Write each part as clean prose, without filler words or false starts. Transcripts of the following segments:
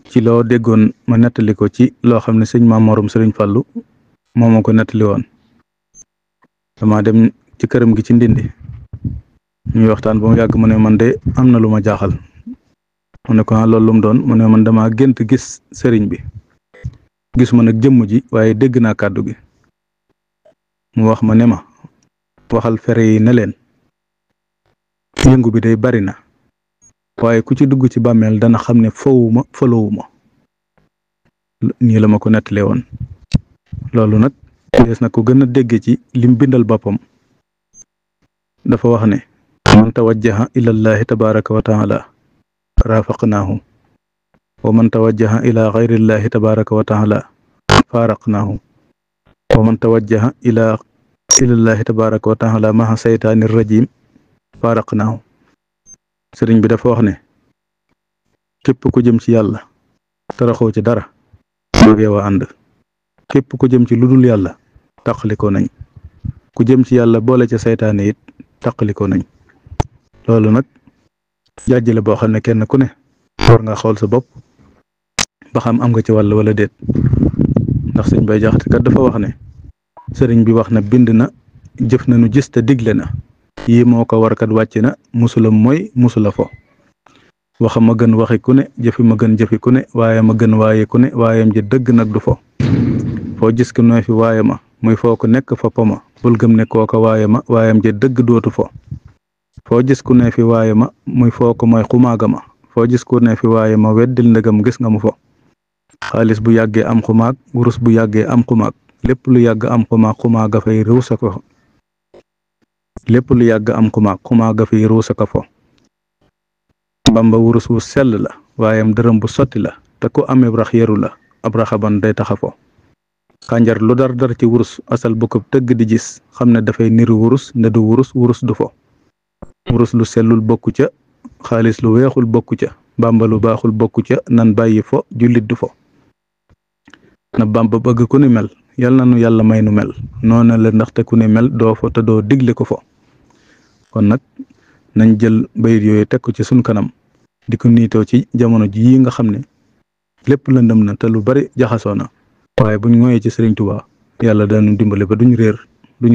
ci loo déggoon ma nettali ko ci loo xam ne sëñ Maam Morom Sëriñ Fàllu moo ma ko nettali woon. dama dem ci këram gi ci Ndindi ñuy waxtaan ba mu yàgg mu ne man de am na lu ma jaaxal. mu ne ko loolu lu mu doon mu ne man dama gént gis sëriñ bi gisuma nag jëmm ji waaye dégg naa kàddu gi. mu wax ma ne ma waxal fere yi ne leen yëngu bi day bari na waaye ku ci dugg ci bàmmeel dana xam ne fowuma folowuma. nii la ma ko nettalee woon. loolu nag dees na ko gën a dégge ci lim bindal boppam. dafa wax ne man tawajjaha ilallahi tabaraka wa taala raafaqnaahu wa man tawajjaha ila gayrillahi tabaraka wa taala faaraqnaahu wa man tawajjaha ilallahi tabaraka wa taala maha saytaani rajim faaraqnaahu. sëriñ bi dafa wax ne képp ku jëm ci yàlla taraxoo ci dara moog yow a ànd. képp ku jëm ci ludul yàlla taqalikoo nañ. ku jëm ci yàlla boole ca saytaane it taqalikoo nañ. loolu nag jàjjale boo xam ne kenn ku ne war nga xool sa bopp ba xam am nga ci wàll wala déet. ndax sëñ Bay Jaxate kat dafa wax ne sëriñ bi wax na bind na jëf na nu gis te digle na yii moo ko warkat wàcc na musula mooy musula fo. waxa ma gën waxi ku ne jëfi ma gën jëfi ku ne waaye ma gën waaye ku ne waayam ji dëgg nag du fo. foo gis ku ne fi waaye ma muy foo ko nekk fa po ma bul gëm ne kooka waaye ma waayam ji dëgg dootu fo. foo gis ku ne fi waaye ma muy foo ko mooy xumaaga ma foo gis ku ne fi waaye ma weddil ndëgam gis nga mu fo. xaalis bu yàggee am xumaag wurus bu yàggee am xumaag lépp lu yàgg am xumaag xumaaga fay ruusa ko. lépp lu yàgg am xumaaga fay ruusa ko fo. Bamba wurus wu sell la waayam dërëm bu sotti la te ku amee rax yeru la ab raxaban day taxa fo. xànjar lu dar ci wurus asal bu ko tëgg di gis xam ne dafay niru wurus nde du wurus wurus du fo. wurus lu sellul bokku ca xaalis lu weexul bokku ca Bamba lu baaxul bokku ca nan bàyyi fo jullit du fo. na Bamba bëgg ku ni mel yal na nu yàlla may nu mel noona la ndaxte ku ni mel doo fo te doo digle ko fo. kon nag nañ jël bayit yooyu teg ko ci sunu kanam di ko niitoo ci jamono ji nga xam ne lépp lëndëm na te lu bari jaxasoo na waaye buñ ngoyee ci Sëriñ Tuubaa yàlla dañu dimbale ba duñ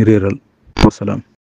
réeral. wasalaam.